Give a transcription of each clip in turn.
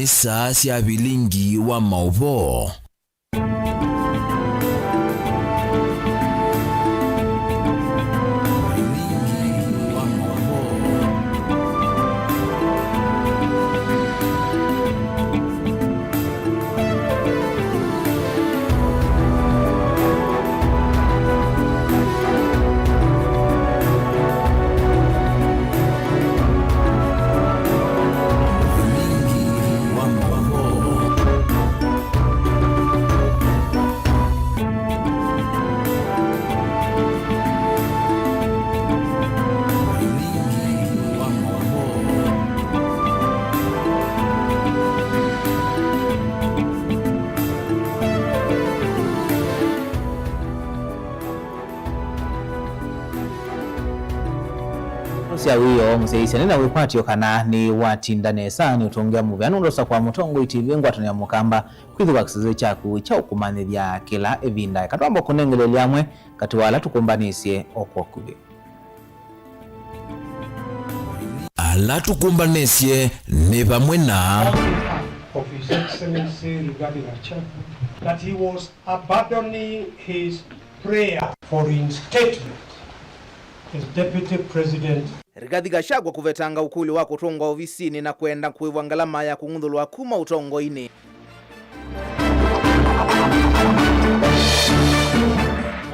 ni saa cia bilingi wa mauvo. Sia wiyo mseisene na wikwatio kana ni watindane sana utongea muvyano ndosa kwa mutongo itivi ngwatani ya mukamba kwithu kwa kisizo chaku cha ukumanithia kila evinda katwamba kunengele liamwe katiwala tukumbanisye okwokubi ala tukumbanisye ni pamwe na of His Excellency Rigathi Gachagua that he was abandoning his prayer for reinstatement as Deputy President. Rigathi Gachagua kuvetanga ukuli wa kutongwa ofisini na kwenda kuiva ngalama ya kung'undhulwa kuma utongo ini.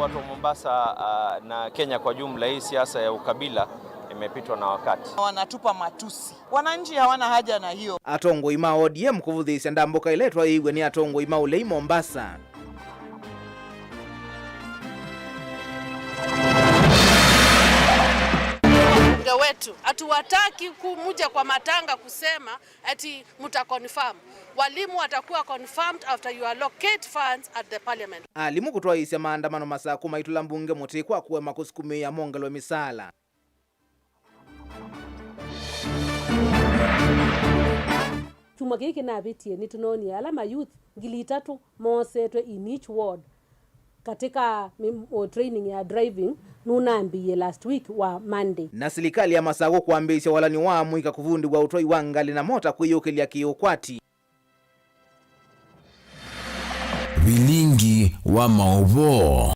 Watu wa Mombasa na Kenya kwa jumla, hii siasa ya ukabila imepitwa na wakati. Wanatupa matusi. Wananchi hawana haja na hiyo. Atongo ima ODM kuvudhisya ndamboka iletwa igwe ni atongo ima ulei Mombasa. Wetu hatuwataki kumuja kwa matanga kusema ati mutaconfirm. Walimu watakuwa confirmed after you allocate funds at the parliament. Alimu kutoa isya maandamano masaa 10 itula mbunge muti kwa kuwe makusukumi ya mongelo misala. Chuma giki na bitie ni tunoni alama youth ngili 3 mosetwe in each ward katika training ya driving nunambiye last week wa Monday. Na serikali ya Masago kuambisha walani wa muika kuvundi wa utoi wangali na mota kuyukilia kiukwati. Bilingi wa mauvo.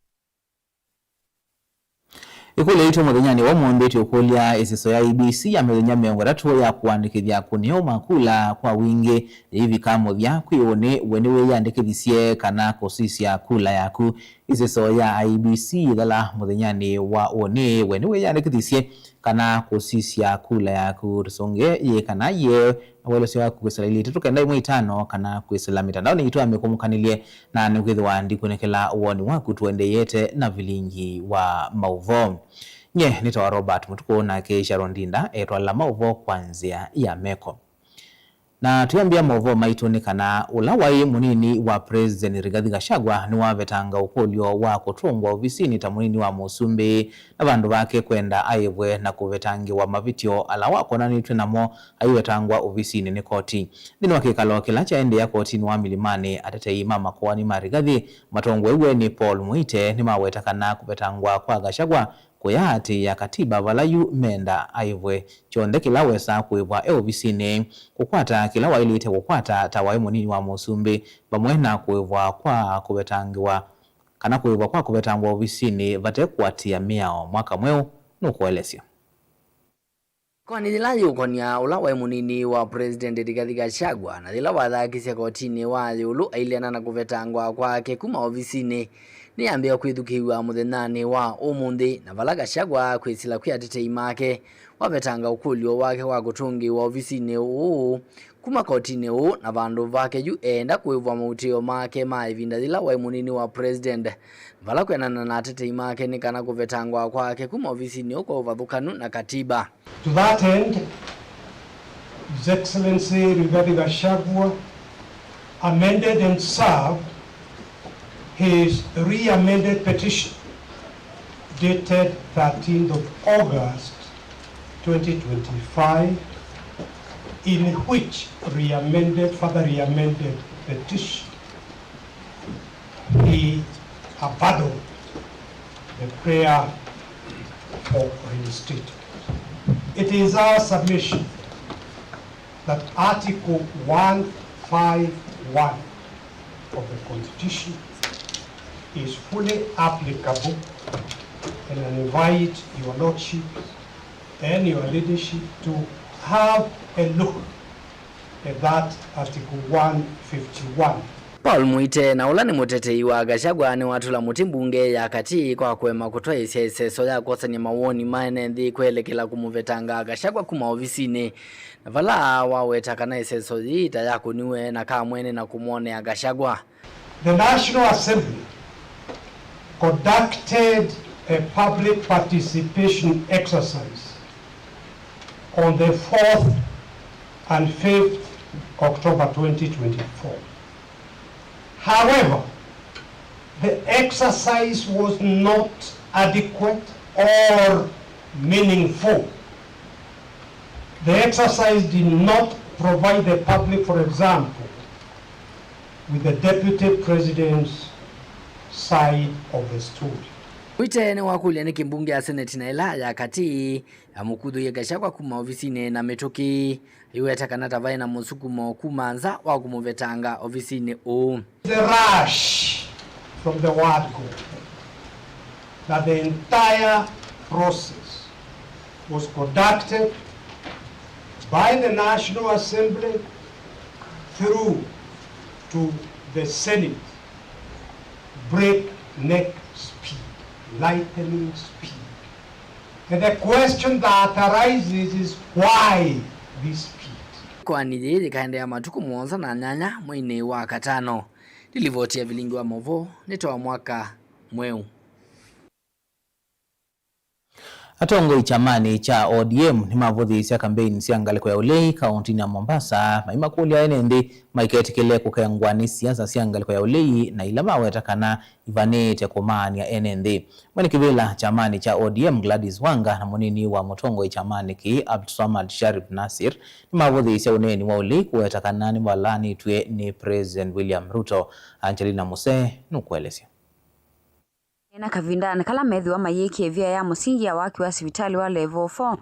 Ikule ito mwenyani wa mwembeti ukulia isiso ya IBC ya mwenya miongo ratu ya kuandikithia kunio makula kwa wingi hivi kamo vya kuione wenewe ya andikithisia kana kosisi ya kula yaku isiso ya IBC dala mwenyani wa one wenewe ya andikithisia kana kosisi ya kula yaku risonge ye kana ye welo siwa kukisalili tutukenda imu itano kana kuisila mitandao ni ito amekumukanilie na nukidhi wa andikunekela uoni waku tuende yete na vilingi wa mauvo. Nye nitawa Robert mutukuona ke Sharondinda etwala mauvo kwanzia ya meko. Na tuyambia mauvo maitoni kana ulawai munini wa President Rigathi Gachagua ni wavetanga ukolio wa kutungwa ofisini tamunini wa Musumbi na vandu vake kwenda aibwe na kuvetangi wa mavitio ala wako na nitwe namo aiwetangwa ofisini ni koti. Dini wakikalo kilacha ende ya koti ni wa Milimani atete imama kwa ni Rigathi matongwe uwe ni Paul Muite ni maweta kana kuvetangwa kwa Gachagua kuyati ya katiba valayu menda aivwe chonde kilawe saa kuibwa ofisini kukwata kilawa ilite kukwata tawa munini wa Musumbi bamwena kuibwa kwa kubetangiwa kana kuibwa kwa kubetangwa ofisini vatekwatia miao mwaka mweu nukuelesya. Kwa nidilaji ukonia ulawa munini wa President Rigathi Gachagua na dilawa dhakisya kotini wa yulu ailiana na kuvetangwa kwake kuma ofisini ni ambia kwithukiwa muthenani wa umundi na vala Gachagua kwisila kwiatete imake wavetanga ukulio wake wa kutungi wa ofisini uu kuma kotini uu na vandu vake yu enda kuivwa mautio make maivinda dhila wa munini wa President vala kwenana na atete imake ni kana kuvetangwa kwake kuma ofisini uu kwa uvathukanu na katiba. To that end, His Excellency Rigathi Gachagua amended and served his re-amended petition dated 13th of August 2025, in which further re-amended petition he abandoned the prayer for reinstatement. It is our submission that Article 1 5(1) of the Constitution is fully applicable, and I invite your Lordship and your leadership to have a look at that Article 151. Paul Muite na ula ni mutetei wa Gachagua ni watula mutimbunge ya kati kwa kwema kutoa iseso ya kosanya mawoni maenenthi kwelekela kumuvetanga Gachagua kuma ofisini na vala wawetakana iseso ita ya kuniwe na kamwene na kumwone ya Gachagua. The National Assembly conducted a public participation exercise on the 4th and 5th October 2024. However, the exercise was not adequate or meaningful. The exercise did not provide the public, for example, with the Deputy President's side of the story. Muite ni wakulia ni kimbunge ya Senate na ila ya kati ya mukudhu ya Gachagua kuma ofisini na metoki iweta kanata vai na musukumo kumanza wa kumuvetanga ofisini o. The rush from the word go that the entire process was conducted by the National Assembly through to the Senate, breakneck speed, lightning speed. And the question that arises is why this speed? Kwa nijiji kaende ya matuku mwonza na nyanya mwini wa katano. Nilivotia vilingi wa Movo, nitoa mwaka mweu. Atongoi chamani cha ODM ni mavuthi sia kampeni sia ngaliko ya ulei kaunti ya Mombasa maima kulia enendi maiketikele kukengwani siasa sia ngaliko ya ulei na ilama wetakana ivanete komani ya enendi mwani kivila chamani cha ODM Gladys Wanga na munini wa motongoi chamani ki Abdulsamad Sharif Nasir ni mavuthi sia uneni wa ulei kuwetakana ni walani tuwe ni President William Ruto. Angelina Muse nukuelezea. Na kavindana kala methi wa mayeki evia ya musingi ya waki wa sivitali wa level 4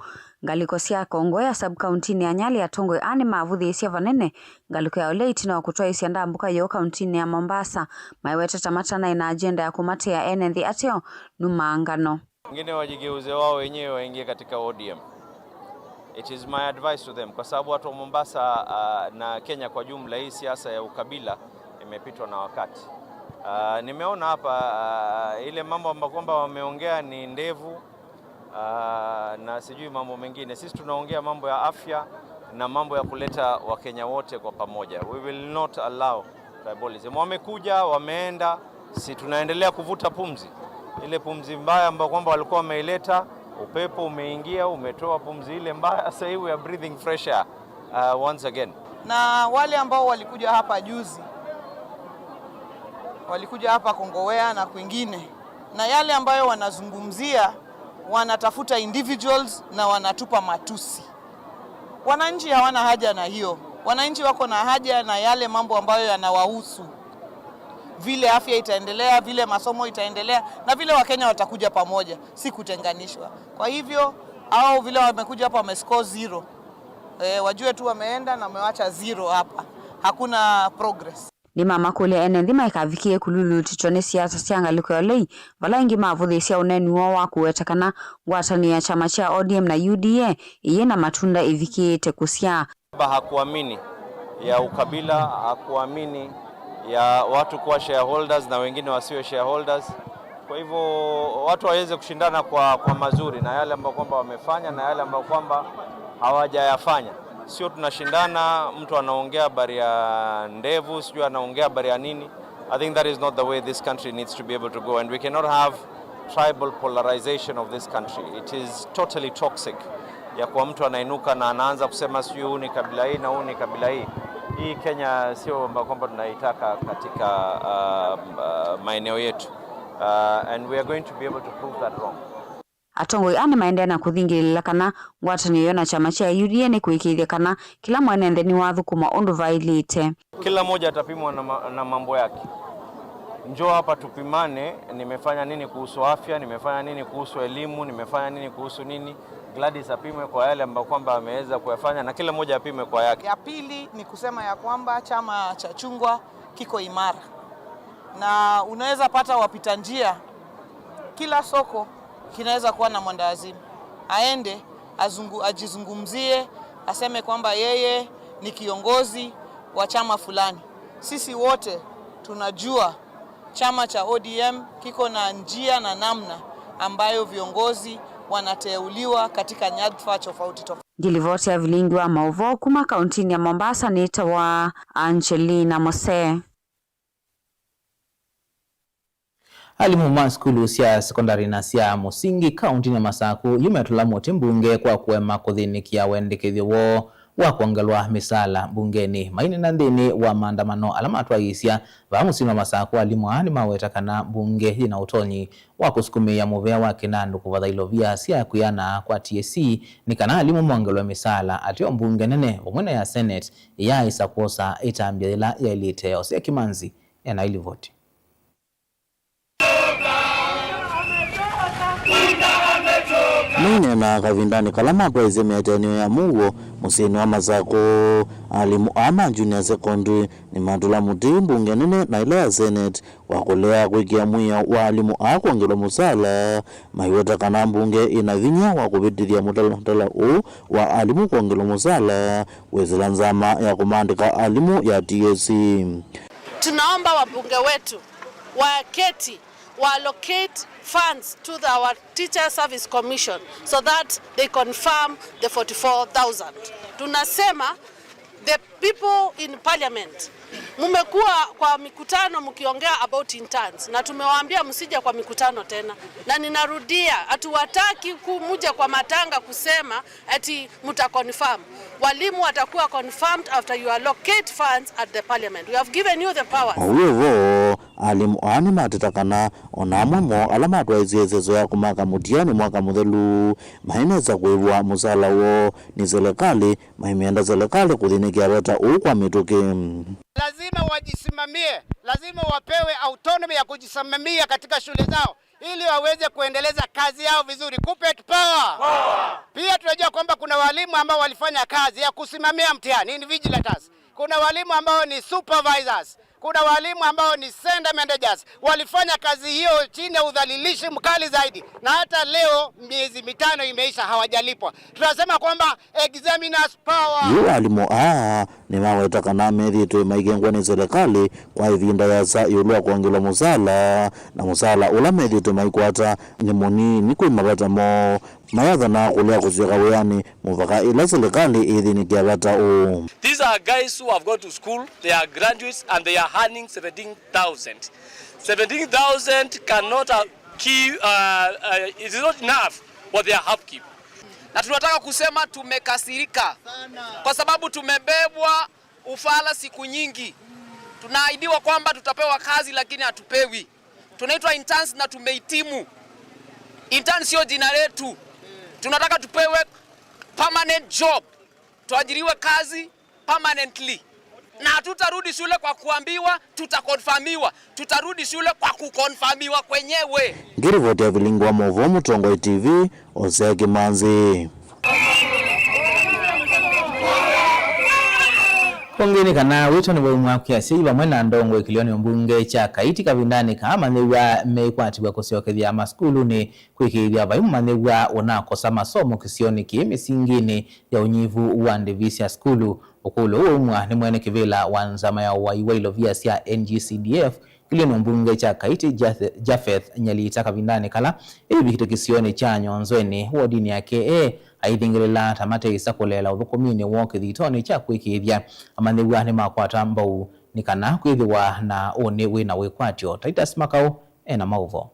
ngaliko sia Kongo ya sub-county ya Nyali ya Tongoi ani mavuthi isia vanene ngaliko ya olei na wakutoa isia ndambuka yo county ya Mombasa maiweta tamata na ina agenda ya kumate ya NND ateo numaangano. Wengine wajigeuze wao wenyewe waingie katika ODM. It is my advice to them kwa sababu watu wa Mombasa na Kenya kwa jumla hii siasa ya ukabila imepitwa na wakati. Nimeona hapa ile mambo ambayo kwamba wameongea ni ndevu na sijui mambo mengine. Sisi tunaongea mambo ya afya na mambo ya kuleta Wakenya wote kwa pamoja. We will not allow tribalism. Wamekuja, wameenda, si tunaendelea kuvuta pumzi. Ile pumzi mbaya ambayo kwamba walikuwa wameileta, upepo umeingia, umetoa pumzi ile mbaya. Sasa hivi we are breathing fresh air once again. Na wale ambao walikuja hapa juzi walikuja hapa Kongowea na kwingine, na yale ambayo wanazungumzia wanatafuta individuals na wanatupa matusi. Wananchi hawana haja na hiyo. Wananchi wako na haja na yale mambo ambayo yanawahusu, vile afya itaendelea, vile masomo itaendelea na vile Wakenya watakuja pamoja, si kutenganishwa. Kwa hivyo au vile wamekuja hapa wamescore 0, wajue tu wameenda na wamewacha 0 hapa, hakuna progress. Ni mama kulia enendi maikavikie kululu titone siasa sia ngaliko ya lei vala ingi mavuthi sia uneni wa kuwetakana watani ya chama cha ODM na UDA iye na matunda ivikie tekusia. Hakuamini ya ukabila, hakuamini ya watu kuwa shareholders na wengine wasiwe shareholders. Kwa hivyo watu waweze kushindana kwa mazuri na yale ambayo kwamba wamefanya na yale ambayo kwamba hawajayafanya. Sio tunashindana, mtu anaongea habari ya ndevu, sio anaongea habari ya nini. I think that is not the way this country needs to be able to go, and we cannot have tribal polarization of this country. It is totally toxic. Ya kwa mtu anainuka na anaanza kusema sio huu ni kabila hii na huu ni kabila hii. Hii Kenya sio kwamba tunaitaka katika maeneo yetu. And we are going to be able to prove that wrong. Atongoi ane maendea kuthingilila kana watani yona chama cha UDA ni kuikiithia kana kila mwanende ni wathu kuma ondu vailite. Kila moja atapimwa na mambo yake. Njoo hapa tupimane, nimefanya nini kuhusu afya, nimefanya nini kuhusu elimu, nimefanya nini kuhusu nini. Gladys apimwe kwa yale ambayo kwamba ameweza kuyafanya na kila mmoja apimwe kwa yake. Ya pili ni kusema ya kwamba chama cha chungwa kiko imara, na unaweza pata wapita njia, kila soko kinaweza kuwa na mwendawazimu, aende ajizungumzie, aseme kwamba yeye ni kiongozi wa chama fulani. Sisi wote tunajua chama cha ODM kiko na njia na namna ambayo viongozi wanateuliwa katika nyadhifa tofauti tofauti. Ngilivoti ya Vilingi wa Mauvoo kuma kauntini ya Mombasa ni wa Angelina Mose. Alimu ma skulu cia sekondari na cia musingi kauntini ya Masaku yumetula moti mbunge kwa kuema kuthinikia wendekithio wo wa kuongelwa misala bungeni maine na ndini wa maandamano alama twaisia va musini wa Masaku alimu ani maweta kana bunge ina utonyi wa kusukumia muvea wa kinandu kuvathailo vya cia kuyana kwa TSC ni kana alimu mwongelwa misala atio mbunge nene umwena ya Senate ya isa kuosa itambia ila ya iliteo cia Kimanzi ena ilivoti. Mine na kavindani kalama kweze metenio ya mugo musini wa Masaku alimu ama junior secondary ni mandula muti mbunge nene na ile ya Senate wakulea kwikia mwiya wa alimu akuongelo musala maiweta kana mbunge inavinya wakubitithia mutala wa alimu kuongelo musala wezela nzama ya kumandika alimu ya TSC. Tunaomba wabunge wetu waketi wa allocate funds to our Teacher Service Commission so that they confirm the 44,000. Tunasema the people in parliament, mumekuwa kwa mikutano mkiongea about interns na tumewaambia msije kwa mikutano tena, na ninarudia hatuwataki kumuja kwa matanga kusema ati mtaconfirm. Walimu watakuwa confirmed after you allocate funds at the parliament. We have given you the powers. Uwevo alimu ani matitakana onamwemo alama twaiziezezo ya kumaka mutiani mwaka muthelu mahineza kuivwa musala wo ni serikali maimienda serikali kuthinikia weta kwa mituki. Lazima wajisimamie, lazima wapewe autonomy ya kujisimamia katika shule zao ili waweze kuendeleza kazi yao vizuri. Kupe power. Pia tunajua kwamba kuna walimu ambao walifanya kazi ya kusimamia mtihani, ni vigilators. Kuna walimu ambao ni supervisors. Kuna walimu ambao ni center managers. Walifanya kazi hiyo chini ya udhalilishi mkali zaidi. Na hata leo miezi mitano imeisha hawajalipwa. Tunasema kwamba examiners power. Yu alimu ni maweta kana methi tu maigengwa ni serikali kwa ivinda ya sa yulua kuongela musala na musala ula methi tu maikwata ni moni ni kuimabata mo mayatha na kulea kuziaka weyani muvaka ila serikali idhini kia bata u. These are guys who have gone to school, they are graduates and they are earning 17,000. 17,000 cannot keep, it is not enough for their upkeep. Na tunataka kusema tumekasirika kwa sababu tumebebwa ufala siku nyingi. Tunaahidiwa kwamba tutapewa kazi lakini hatupewi. Tunaitwa interns na tumehitimu. Interns sio jina letu. Tunataka tupewe permanent job. Tuajiriwe kazi permanently. Na hatutarudi shule kwa kuambiwa, tutakonfirmiwa. Tutarudi shule kwa kukonfirmiwa kwenyewe. Ngirivoti ya Vilingi wa Mauvoo Mutongoi TV Osea Kimanzi. Pongeni kana wito ni bwa kiasi bamwe na ndongo kilioni mbunge cha Kaiti kavindani kama niwa meikwatibwa kusiokethia maskulu ni kwikithia vai manegwa onakosa masomo kisioni kimisingini ya unyivu wa ndivisi ya skulu okulo umwa ni mwene kivila wa nzama ya waiwailo vya sia NGCDF kilioni mbunge cha Kaiti Japheth Nyalita kavindani kala ibi kito kisioni cha Nyonzweni wodini ya KA aithingirila tamate isakolela uthukumini woke thitoni cha kwikithia amanegwa ni makwata mbau ni kana kwithiwa na one wina wikwatio. Titus Makau ena Mauvoo.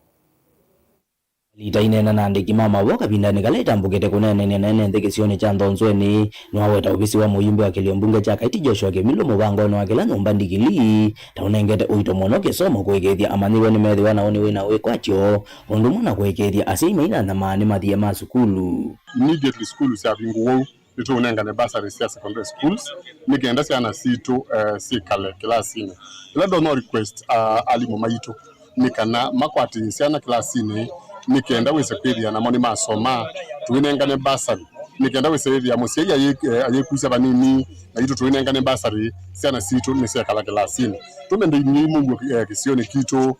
Litainena na ndiki mama woka bindani kaleta mbukete kunene nthikisioni cha Nyonzweni nwaweta ubisi wa muyumbi wa kilio mbunge cha Kaiti Joshua Kemilo mubangono wa kila nyumba ndikili taunengete uito mono kisomo kwikithia amanigwa ni methi wana one wina wikwatio undu muna kwikithia asimaina na maani mathia ma sukulu. Immediately schools have been go ito unenga ne basari sia secondary schools nigenda siana sito sikale klasini ila do no request alimu maito nikana makwati siana klasini nikenda wese kwithia na moni masoma tuinengane basari nikenda wese withia musie ayekuisa banini na itu tuinengane basari siana situ ni sia kala klasini tumende ni mungu kisioni kitu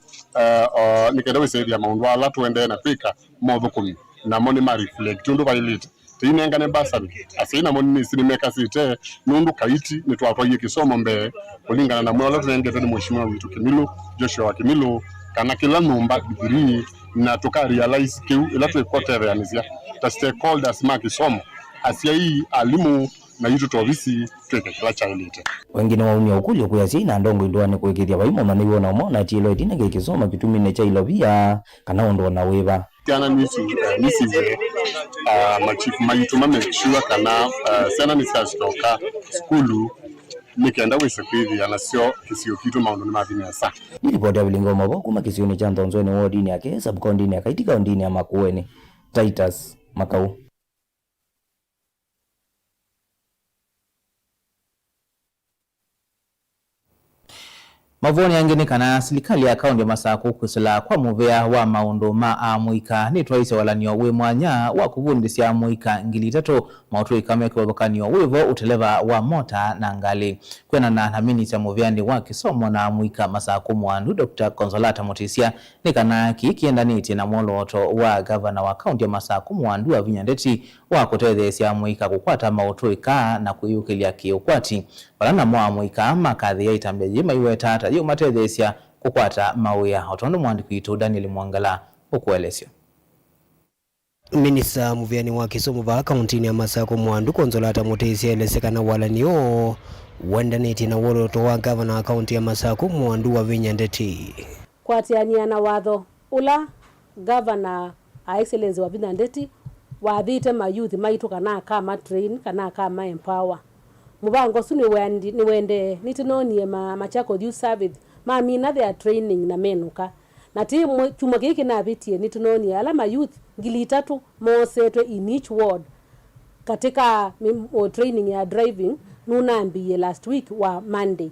nikenda wese withia maundu ala tuende na pika motho kumi na moni ma reflect ndu bailite tuinengane basari asina moni sinimeka site nundu kaiti nitwatwaye kisomo mbe kulingana na mwala tuengete ni mheshimiwa witu Kimilu Joshua Kimilu kana kila numba degree na tuka realize kiu ila tuikotere anizia ta stakeholders ma kisomo asia hii alimu na yitu tovisi tweke kila chailite wengine waumia ukulyo kuyasi na ndongo indwane kuikithia waimo maniwo na mona chilo itina kikisoma kitumine cha ilovia kana ondo na weva tiana nisiwe machifu mayitu mamechua kana sana nisashtoka skulu nikenda wese kwithia anasio kisio kitu maundu ni mavinya sa nilipota bilingoma bo kuma kisioni cha Ndonzweni wodini yake subcounty ya Kaitika ondini ya Makueni Titus Makau. Mavoni yangene kana serikali ya kaunti ya Masako kusela kwa muvea wa maundu ma amuika ni twaise walani we mwanya wa kuvundisia amuika ngili tatu mautu ikameke wabakani wivo uteleva wa mota na ngali kwena na minisa muveandi wa kisomo na amuika Masako mwandu Dr. Consolata Mutisia ni kana kikienda niti na moloto wa gavana wa kaunti ya Masako mwandu wa Vinyandeti wa kutethesia amuika kukwata mautu ika na kuyukilia kiukwati balana mwa amuika makadhi ya itambeji maiwe tata yu matethesia kukwata mauya otondo mwandiku itu Daniel Mwangala ukuelesio. Minisa muviani wa kisomo va kaunti ya Masako mwandu Consolata Mutisia elesekana walanio wendaneti na woloto wa gavana wa kaunti ya Masako mwandu wa Vinyandeti kwatiania na watho ula gavana excellence wa Vinyandeti wathite mayouth maitu kana kama train kana kama empower mubango suni wende nitinonie Machakos Youth Service mina their training na menuka na ti chuma giki na bitie nitinonie ala mayouth ngili 3 mosetwe in each ward katika training ya driving nunambiye last week wa Monday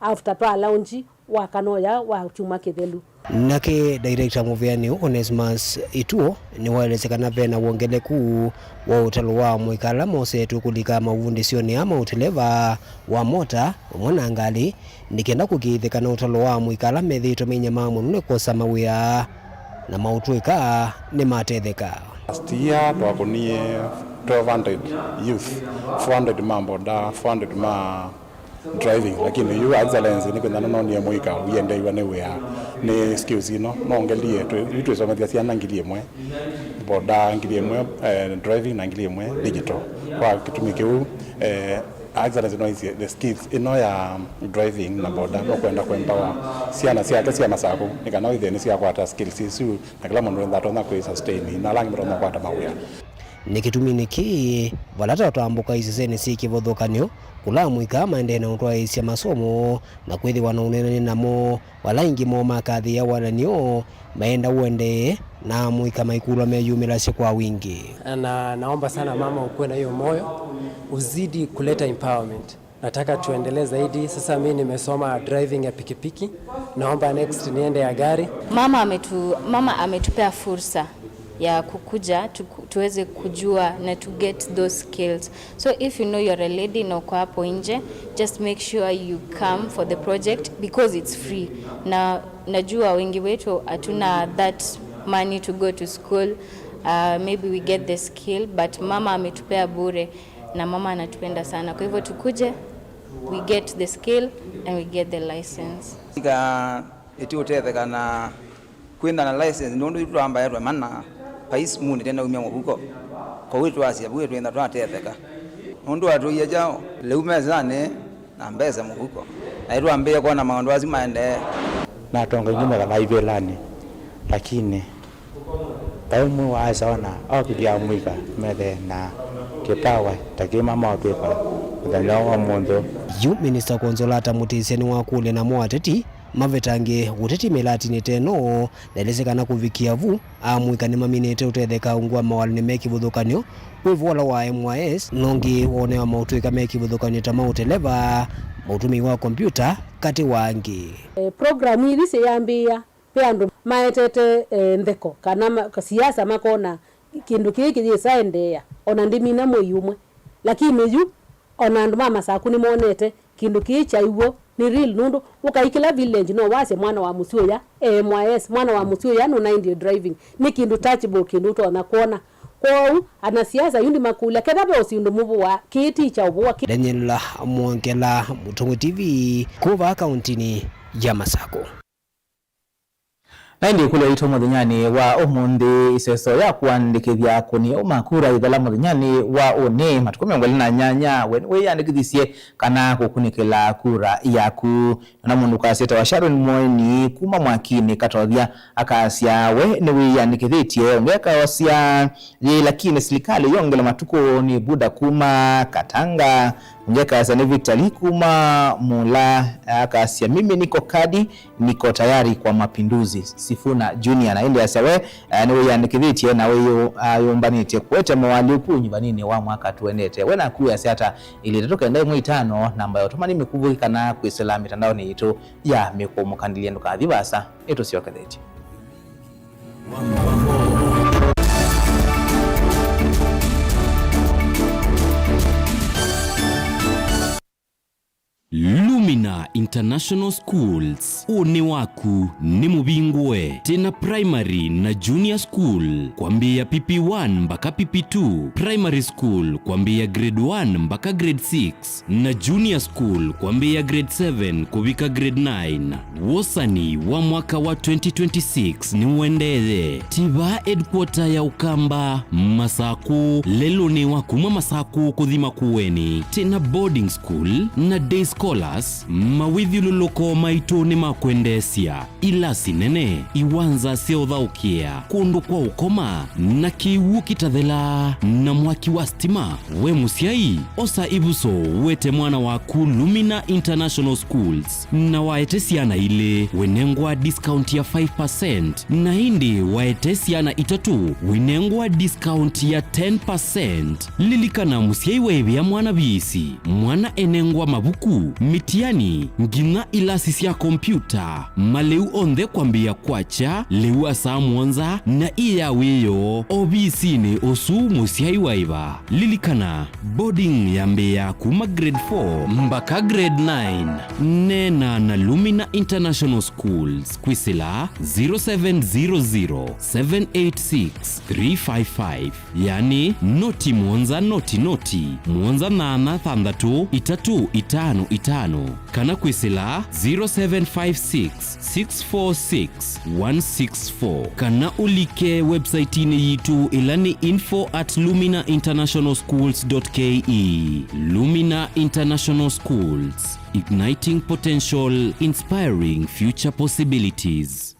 after pa launch wa kanoya wa chuma kithelu nake director muviani Onesmus Ituo ni waelezekana pena uongeleku wa utalo wa mwikala mosetu kulika mavundisioni ama uteleva wa mota mwana ngali nikenda kukithikana utalo wa mwikala methito menya mamunune kosa mawia na mautuika ni matetheka. Last year twakonie 1200 youth 400 mamboda 400 ma driving lakini you excellence ni kwenda no ni mwika uyende iwa ne wea ni skills ino no ngelie tu somethia cia nangili emwe boda ngili emwe driving na ngili emwe digital kwa kitumike u excellence no is the skills ino ya driving na boda no kwenda kwempower ciana cia Masako nikana itheni cia kwata skills isu na kila mundu enda tona ku sustain na langi mrona kwata mawia nikituminiki valata tambuka isiseni sikivothokanio kula mwika maendene utwaisya masomo na kwithiwa na unene namo walaingi mo makathi ya walanio maenda uende na mwika maikulu meyumilasya kwa wingi. Na naomba sana mama ukuwe na hiyo moyo uzidi kuleta empowerment. Nataka tuendelee zaidi. Sasa mimi nimesoma driving ya pikipiki, naomba next niende ya gari. Mama ametupea fursa ya kukuja tuweze kujua na to get those skills. So if you know you're a lady na uko hapo nje, just make sure you come for the project because it's free. Na najua wengi wetu hatuna that money to go to school. Maybe we get the skill but mama ametupea bure na mama anatupenda sana. Kwa hivyo tukuje, we get the skill and we get the license. Eti utetheka na kwenda na license ndio ndio ambaye tu manna pais muni tena umya huko kwa wetu asia wetu enda twatetheka ndio atu yajao leume zane na mbeza huko na ilo ambia kwa na maondo lazima ende na tonga nyuma kama ivelani lakini taimu wa sawana au kidia mwika mede na kipawa takima mapepa ndalawa mondo yu minister Consolata Mutisia ni wakule na mwateti mavetange uteti melati ni teno nelezekana kuvikia vu amwika ni maminete utetheka ungwa mawalini meki vudhukanyo wivola wa MYS nongi wone wa mautuika meki vudhukanyo tama uteleva mautumi wa kompyuta kati wangi program hili se yambia peandu maetete ndeko kana siasa makona kindu kiki gisaendea ona ndimina moyumwe lakini yu ona andu mama sakuni monete kindu kicha iwo ni real nundu ukaikila village no wase mwana wa musio ya mys mwana wa musio ya no 90 driving ni kindu touchable kindu to na kuona kwa ana siasa yundi makula kedabe osindu mubu wa kiti cha ubuwa Daniel Mwongela, Mutungu TV, kuva kauntini ya Masako. Naindi kule ito muthinyani wa umundi iseso ya kuandikithia kunia umakura ithala muthinyani wa une matuku 28 we yandikithisie kana kukunikila kura yaku na mundu kaseta wa Sharon Mweni kuma mwakini katothia akasia we ni we yandikithitie ngeka wasia lakini serikali yongela matuku ni buda kuma Katanga ngeka asani Victor kuma mula akasia mimi niko kadi niko tayari kwa mapinduzi Sifuna Junior na indi asawe niwe yandikithitie na weyo yombanite kwete mawali kunyi vanini wa mwaka tuenete wena kuya siata ili tatoka ndai mwitano namba yotomani mikuvukika na kuisela mitandao ni ito ya mikumu kandilia nduka adhibasa ito siwa kadeti Lumina International Schools uni waku ni mubingwe tena primary na junior school kwambia PP1 mpaka PP2 primary school kwambia grade 1 mpaka grade 6 na junior school kwambia grade 7 kubika grade 9 wosani wa mwaka wa 2026 ni uendele tiba headquarter ya Ukamba Masako lelo ni wakuma Masako kuthima kuweni tena boarding school na day scholars mawithi luloko maito ni makwendesia ila sinene iwanza seothaukia kundu kwa ukoma na kiwu kitathela na mwaki wa stima we musiai osa ibuso wete mwana waku Lumina International Schools na waetesiana ile wenengwa discount ya 5% na hindi waetesiana itatu wenengwa discount ya 10%. Lilikana musiai wewe ya mwana bisi mwana enengwa mabuku mitiani ngina ilasi ya kompyuta maleu onde kwambia kwacha leu asa mwanza na iya weyo obisi ni osu musiai waiva. Lilikana boarding ya Mbeya kuma grade 4 mpaka grade 9 nena na Lumina International Schools kwisila 0700786355 yani noti mwanza noti mwanza nana thandatu itatu itano kana kwisila 0756646164 kana ulike website ini yitu ilani info@luminainternationalschools.ke. Lumina International Schools, igniting potential, inspiring future possibilities.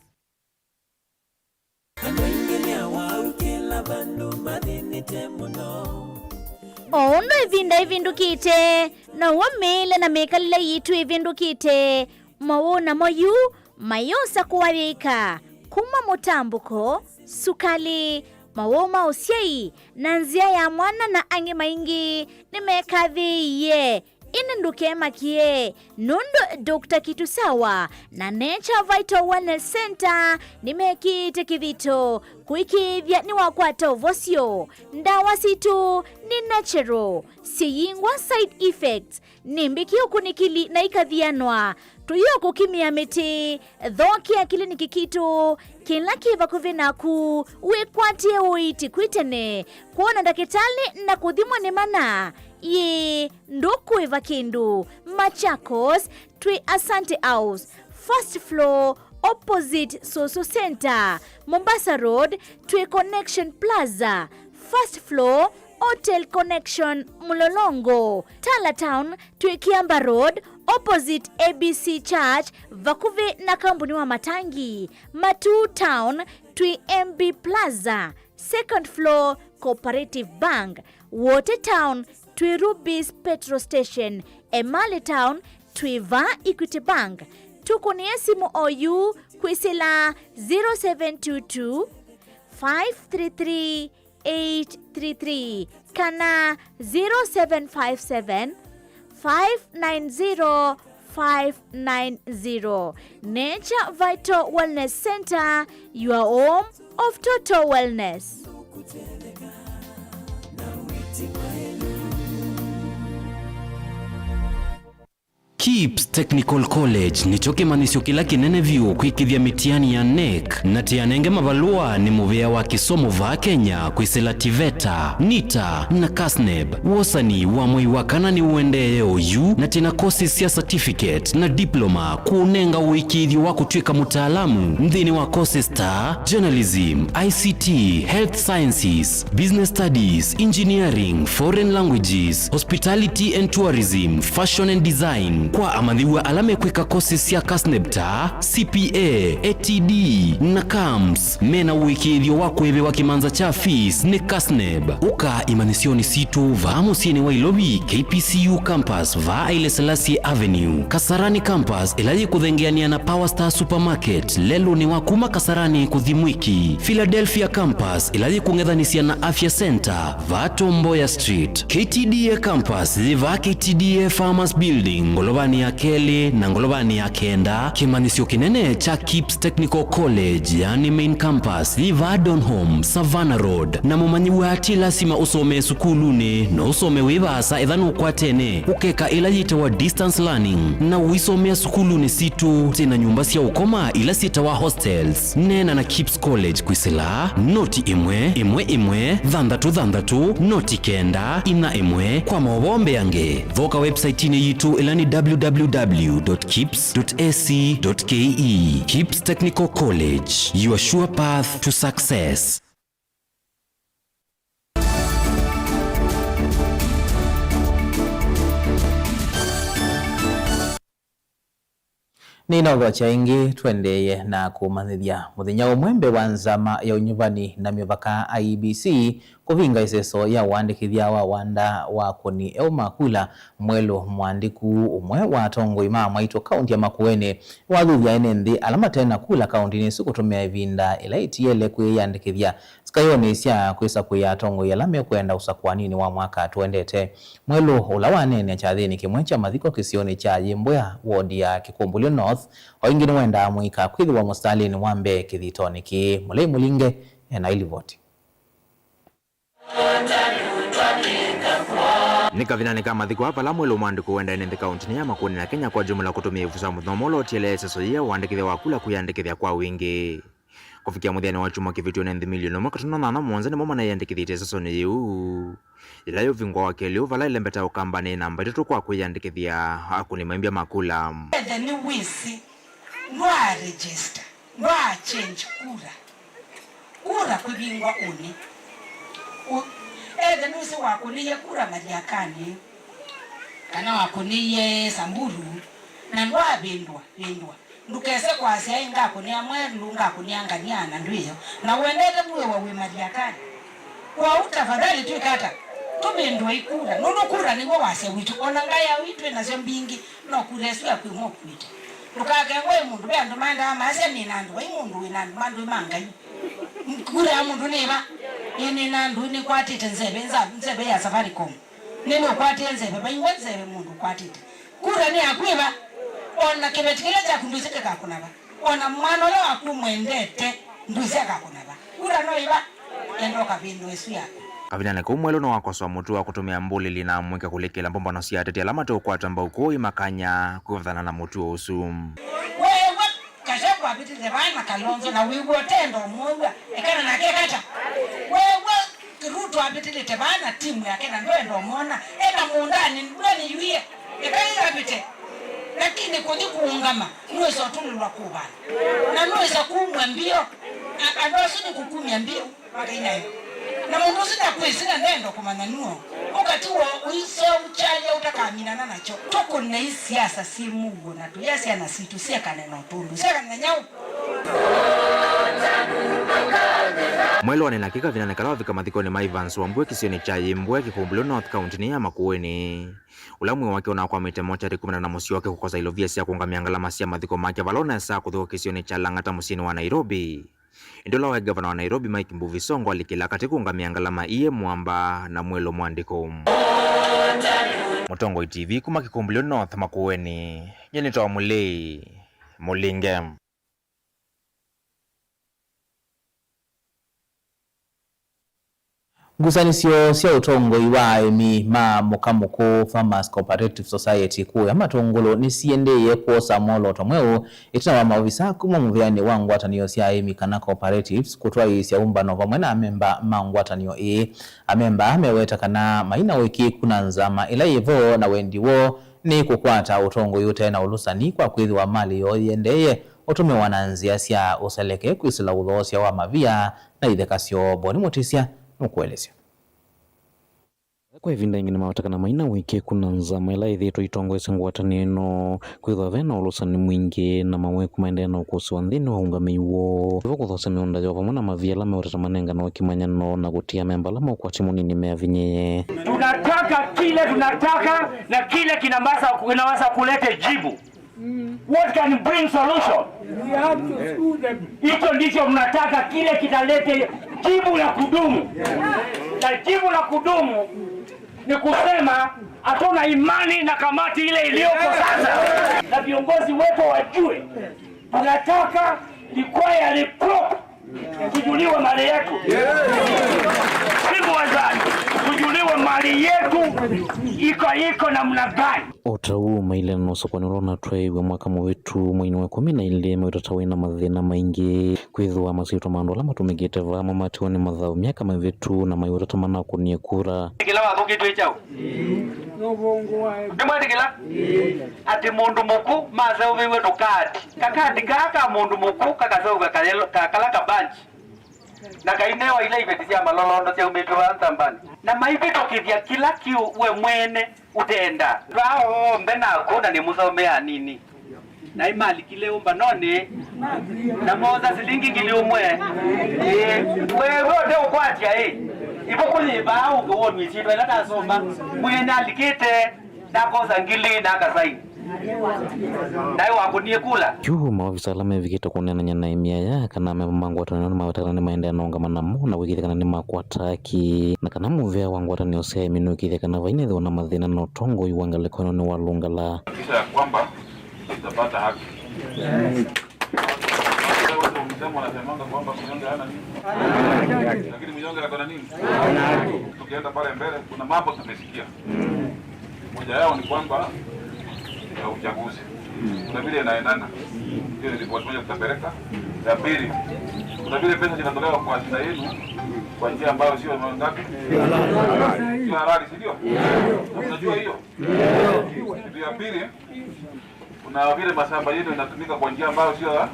Ondo ivinda ivindukite na wamele na mekalila yitu ivindukite mawona moyu mayosa kuwarika kuma mutambuko sukali mawoma usiai na nzia ya mwana na ange maingi nimekadhiye inenduke makie nundu Dr. Kitusawa na Nature Vital Wellness Center nimekite kivito kuikivya ni wakwata ovosio ndawa situ ni natural siyingwa side effects nimbiki ukunikili na ikadhianwa tuyo kukimia miti dhoki ya kliniki kitu kila kiva kuvinaku wekwatie uiti kuitene kuona dakitali na kudhimwa ni mana ye ndoku eva kindu Machakos twi Asante House first floor opposite Soso Center Mombasa Road twi Connection Plaza first floor Hotel Connection Mulolongo Tala Town twi Kiamba Road opposite ABC Church Vakuve na kampuni wa Matangi Matu Town twi MB Plaza second floor Cooperative Bank Water Town twi Rubis Petrol Station Emali Town twi Va Equity Bank tukunia simu OU kwisila 0722 533 833 kana 0757 590 0590. Nature Vital Wellness Center, your home of total wellness. KIPS Technical College nicho kimanisho kila kinene vyuo kwikithia mitiani ya NEC na tianenge mavalua ni muvea wa kisomo va Kenya kwisila TVETA, NITA na KASNEB. Wosani wa mwei wakana ni uendee OU na tina kosi sia certificate na diploma kuunenga uikithio wa kutwika mutaalamu mdhini wa kosi star, journalism, ICT, health sciences, business studies, engineering, foreign languages, hospitality and tourism, fashion and design. Kwa amadhiwa alame kweka kosi sia KASNEBTA, CPA, ATD na KAMS. Mena uikithio wako ebe wakimanza cha fees ni KASNEB. Uka imanisioni situ va musieni wa Ilobi KPCU campus va Haile Selassie Avenue. Kasarani campus ilaji kudhengeania na Power Star Supermarket. Lelo ni wakuma Kasarani kuthimwiki. Philadelphia campus ilaji kungedhanisia na Afya Center va Tomboya Street. KTDA campus va KTDA Farmers Building Ngolovani ya Keli na Ngolovani ya Kenda. Kimanisio kinene cha KIPS Technical College yani main campus va Donholm Savannah Road. Na mumanyi wati lasima usome sukulune na usome wivasa idhanu kwa tene ukeka ilajita wa distance learning na uisomea sukulune situ tena nyumba siya ukoma ila sita wa hostels. Nena na KIPS College kwisila noti imwe dhandatu noti kenda ina imwe kwa mawombe yange voka website ine yitu ilani www.kips.ac.ke. KIPS Technical College, your sure path to success. Ninogo chaingi twendeye na kumanithia muthenya umwembe wa nzama ya unyuvani na mivaka IEBC kuvinga iseso ya wandikithia wa wanda wa kuni Eumakula mwelo mwandiku umwe wa tongo ima mwaito kaunti ya Makueni wathuvya enenthi alama tena kula kaunti ni sukutumia ivinda ila itiele kwiyandikithia skayoni sia kwisa kuya tongo ya lame kwenda usakwanini wa mwaka tuendete mwelo ulawanene cha thini kimwe cha mathiko kisioni cha Yimbwea wodi ya Kikumbulio North oingine wenda mwika kwithiwa mustalin wambe kithitoni ki mulei mulinge na ilivoti Nikavinane kama thiko hapa la mwelo mwandiku wenda enenthi kaunti ya Makueni na Kenya kwa jumla kutumia ivusa muthomolo tiele seso ya wandikithia wakula kuyandikithia kwa wingi. Kufikia muthiani wa chuma kivitio na nthi milioni mwaka tunana mwanza ni mama yandikithite seso ni yu ila yo vingwa wake leo vala ilembeta ukambani namba itetu kwa kuyandikithia akuni maimbia makula the new wisi no register no change kura kubingwa uni the new wisi wakuniye kura Mariakani kana wakuniye Samburu na ndo abindwa ndukese kwa sia inga kunia mwendu nga kunianganyana ndio na uendete muwe wa Mariakani kwa utafadhali tu kata tumendwa ikura nono kura ningo wase witu onanga ya witu na zombingi no kureswa kwimo kwite lukake ngwe mundu be ndo manda amase ni nandu wa mundu ina mandu mangai kura ya mundu neba ine nandu ni kwatite nzebe ya Safaricom neno kwatite nzebe bayingwe nzebe mundu kwatite kura ni akwiba ona kibetikile cha kunduzike kakunaba ona mwana lo akumwendete nduzika kakunaba kura no iba endo kabindo esu yako kavinane kumwelo no wakoswa mutu wa kutumia mbuli lina mwika kulekela mbombano siatete alama to kwa tamba ukoi makanya kuvathana na mutu osu wewe kashabu abitite bana Kalonzo na wiwo tendo mwa ekana na kekata wewe Ruto abitite bana timu yake na ndo muona ena muundani ndani yuye ekaya abite lakini kwenye kuungama nuweza watululwa kubana na nuweza kuumwa mbio andosini kukumia mbio makainayo na mundu sina kwesina nendo kumanyanuo wakati wa uiso mchanya utakaminana nacho toko na hii siasa si Mungu na tu yasi ana situ sia kaneno tundu sia kananyao mwelo wanenakika vinanekalawa vikamathikoni Maivans wambue kisioni cha Yimbwea Kikumbulio North County ya Makueni ulamwe wake unakwamite mochari 10 na musi wake kukosa ilovia sia kuungamia ngalama sia mathiko make valona sia kuthuko kisioni cha Lang'ata musini wa Nairobi. Indola wa gavana wa Nairobi Mike Mbuvi Sonko alikila katika kuungamia ngalama iye mwamba na mwelo mwandiko Mutongo TV kuma Kikumbulio North Makueni nyenitoa Mulei Mulingem. Gusanisio cia utongo iwaemi ma mukamuku Farmers Cooperative Society ku ya matongolo ni siendeye kuosa molo tomweo itina wa maofisa kuma muvyani wa ngwatanio cia aimi kana cooperatives kutwa isia umbano vamwe na amemba ma ngwatanio amemba ameweta kana maina wiki kuna nzama ila yevo na wendiwo ni kukwata utongo yote na ulusani kwa kwidhi wa mali yoyendeye utume wananzia cia useleke kwisila udhosia wa mavia na idhekasio boni motisia nukuelezea. Kwa ivinda ingine mawatakana maina wiki kuna nzama ila ithito itongo isi ngwatanino kwithwa vena ulusani mwingi na mawe kumaendena ukusi wa nthini wa ungamiiwo ivo kuthose miunda jo pamwe na mavia la meutata manengano wa kimanyano na gutia memba la maukwati munini meavinyeye. Tunataka kile tunataka na kile kinaweza kulete jibu. What can bring solution? We have to sue them. Hicho ndicho mnataka, kile kitalete jibu la kudumu. Na jibu la kudumu ni kusema hatuna imani na kamati ile iliyoko sasa. Na viongozi wetu wajue tunataka likwaya report kujuliwa mali yetu. Siku wazani kujuliwa mali yetu iko namna gani. Otau maile noso kwa nirona twaiwe mwaka mwetu mwini wa 12 mwitatawe na mathina maingi kwithwa masito mandola matumigite vama matione mathau miaka mavetu na mayurata mana kunie kura kila wako kitu chao no bongo wae demani kila ati mundu muku mazao wewe kakadi kaka mundu muku kakazao kakala kabanji na kainewa ile ivetisia malolondo cia umepewa ntambani na maivito kithia kila kiu we mwene utenda rao mbena kuna ni musomea nini na imali kile umba none na moza silingi kiliumwe wewe ndio ukwatia ipo kuliba au kuoni chito ila tasoma mwene alikite dakoza ngili na kasaini nayo wakunie kula juhu maofisa la mevikita kunenanya na imia ya kana memangwatanio na mawatakana maende anongamana mu na wikithikana ni makwataki na kana muvea wangwatanio cia iminu ikithikana vainethwa na mathina na utongo iwangalikono ni walungala kisha ya kwamba itapata haki. Msemo anasemanga kwamba mnyonge hana nini? Lakini mnyonge akona nini? Tukienda pale mbele kuna mambo tumesikia. Moja yao ni kwamba ya uchaguzi. Kuna vile inaendana. Hiyo ni ripoti moja tutapeleka. Ya pili, kuna vile pesa zinatolewa kwa hazina yenu kwa njia ambayo sio ngapi? Sio halali, si ndio? Unajua hiyo? Ndio. Ya pili, kuna vile mashamba yenu inatumika kwa njia ambayo sio halali.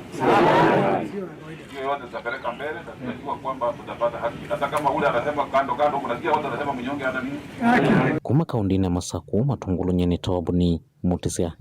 Hiyo yote tutapeleka mbele na tunajua kwamba tutapata haki. Hata kama ule anasema kando unasikia watu wanasema mnyonge hana nini? Kuma kaundini ya Masaku matungulu nyeni tawabu ni Mutisia.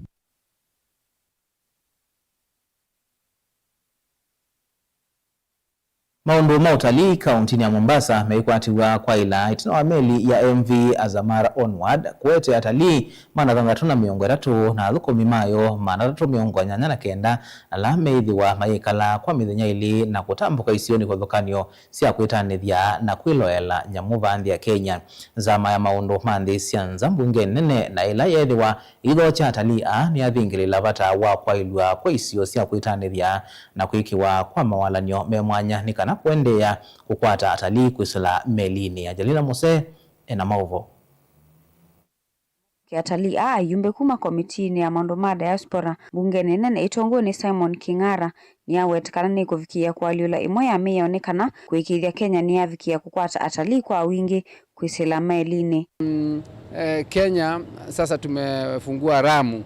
Maundu ma utalii kauntini ya Mombasa meikwatiwa kwa ila itina meli ya MV Azamara Onward kuwete atalii mana thangatuna miongo 3 na 10 mana 389 na la meithiwa mayikala kwa mithenya ili na kutambuka isioni kwa thukanio cia kwitanithia na kwiloela nyamuvanthi ya Kenya. Zama ya maundu manthi cia nzambunge nene na ila yethiwa itho cha atalii ni athingilila bata wa kwailwa kwa isio cia kwitanithia na kwikiwa kwa mawalanio memwanya ni kana kuendea kukwata atalii kwisila melini. Ajalina Mose ena mauvo atalii yumbe kuma komitini ya maundu ma diaspora bungeni nene itongoni Simon King'ara ni awetikana ni kufikia kwa liula imwe ya meonekana kuikithia Kenya ni afikia kukwata atalii kwa wingi kwisila melini. Kenya sasa tumefungua Ramu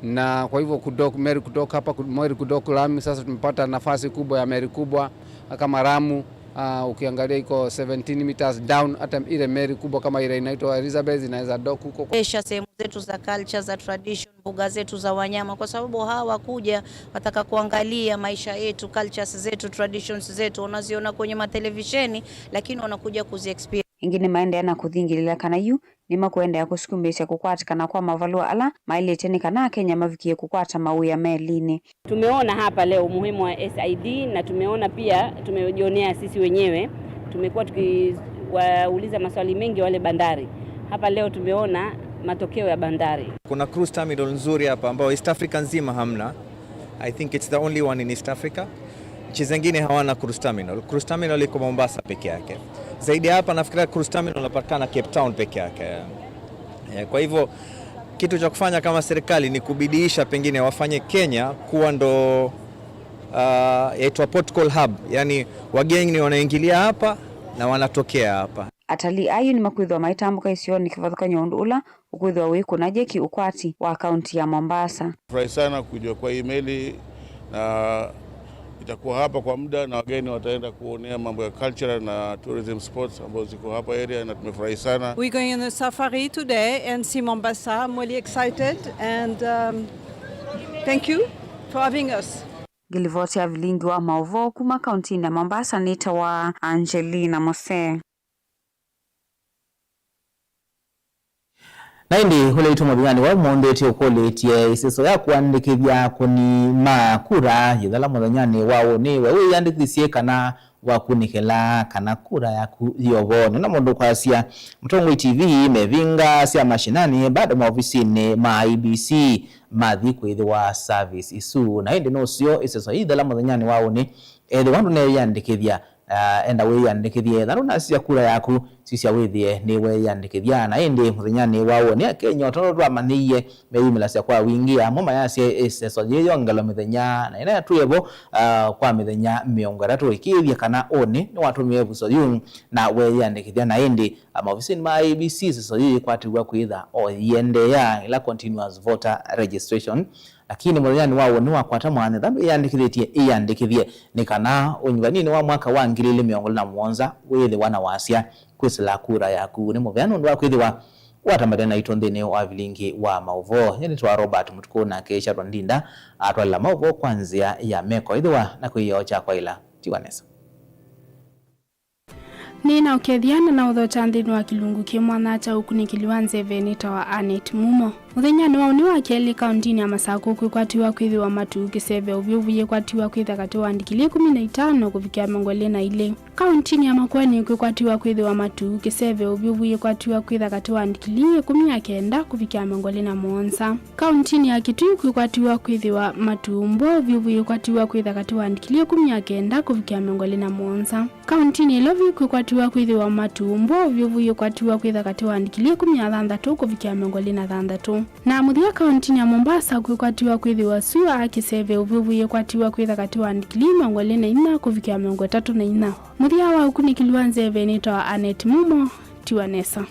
na kwa hivyo meri kutoka hapa meri kutoka Lamu sasa tumepata nafasi kubwa ya meri kubwa kama Ramu. Ukiangalia iko 17 meters down, hata ile meri kubwa kama ile inaitwa Elizabeth inaweza dock huko. Kuesha sehemu zetu za culture za tradition, mbuga zetu za wanyama, kwa sababu hawa kuja wataka kuangalia maisha yetu, cultures zetu, traditions zetu unaziona kwenye matelevisheni, lakini wanakuja kuzi-experience. Ingine maendeana kuthingilila kana yu ni makwenda ya kusukumbisha kukwatikana kwa mavalua ala mailiteni kana Kenya mavikie kukwata mau ya melini. Tumeona hapa leo umuhimu wa SID na tumeona pia tumejionea sisi wenyewe, tumekuwa tukiwauliza maswali mengi wale bandari. Hapa leo tumeona matokeo ya bandari. Kuna cruise terminal nzuri hapa ambao East Africa nzima hamna. I think it's the only one in East Africa. Nchi zingine hawana cruise terminal. Cruise terminal iko Mombasa peke yake. Zaidi hapa nafikiria cruise terminal inapatikana Cape Town peke yake. Kwa hivyo kitu cha kufanya kama serikali ni kubidiisha pengine wafanye Kenya kuwa ndo yaitwa port call hub, yani wageni wanaingilia hapa na wanatokea hapa. Atalii ayu ni makwithwa maitambuka isioni kivathuka nyondula ukwithwa wiku na jeki ukwati wa kaunti ya Mombasa. Furahi sana kujua kwa emaili na itakuwa hapa kwa muda na wageni wataenda kuonea mambo ya cultural na tourism sports ambazo ziko hapa area na tumefurahi sana. We're going on a safari today and see Mombasa. I'm really excited and thank you for having us. Gilivoti ya vilingi wa Maovo kuma kaunti ya Mombasa nita wa Angelina Mose. Naindi hule ito mabigani wa mwondeti ukoletie isiso ya kuandikithia kuni makura yidhala mwanyani wao ni wewe yandikithie kana wakunikela kana kura ya kuyobona na mundu kwa asia Mtongwe TV mevinga sia mashinani bado maofisini ma IBC mathi kwithwa service isu na hindi no sio isiso yidhala mwanyani wao ni wandu ne yandikithia enda we yandikithie tharo na cia kura yaku cia withie ni we yandikithia na indi muthanyani wao ni Kenya otorwa maniye meimila cia kwa wingi ya mama ya cia iseso yeyo ngalo mithenya na ina tuyebo kwa mithenya miongo ratu ikithia kana oni ni watumie buso yun na we yandikithia na indi maofisini ma IBC seso yi kwatiwa kuitha o yende ya ila continuous voter registration lakini muthanyani wao ni wakwata mwane thambi yandikithie ni kana unywanini wa mwaka wa 2017 withi wana wasia kwisila kura yaku ni muthanyani ndo wakwithiwa watamadana itondene wa vilingi wa Maovo yani twa Robert Mutukuna kesha Rwandinda atwala Maovo kwanzia ya meko ithiwa na kuiocha kwa ila Tiwanesa. Nina ukethiana na uthocha nthini wa kilungu kimwana cha ukunikiliwa nzeve wa Anet Mumo. Muthenya wa uni wa keli kauntini ya Masako kwikwatiwa kwithiwa matu kiseve uvyuvuye kwatiwa kwitha kati wa andikili 15 kufikia mangole na ile. Kauntini ya Makueni kwikwatiwa kwithiwa matu kiseve uvyuvuye kwatiwa kwitha kati wa andikili 19 kufikia mangole na Monza. Kauntini ya Kitui kwikwatiwa kwithiwa matu mbo uvyuvuye kwatiwa kwitha kati wa andikili 19 kufikia mangole na Monza. Kauntini ya Lovi kwikwatiwa kwithiwa matu mbo uvyuvuye kwatiwa kwitha kati wa andikili 16 kufikia mangole na 3. Na muthia kauntini ya Mombasa kwikwatiwa kwithiwa suwa kiseve uvyuvuye kwatiwa kwitha kati wa andikili 24 kufikia 34. Muthia wa ukunikiliwa nzeve wa Anet Mumo Tiwanesa.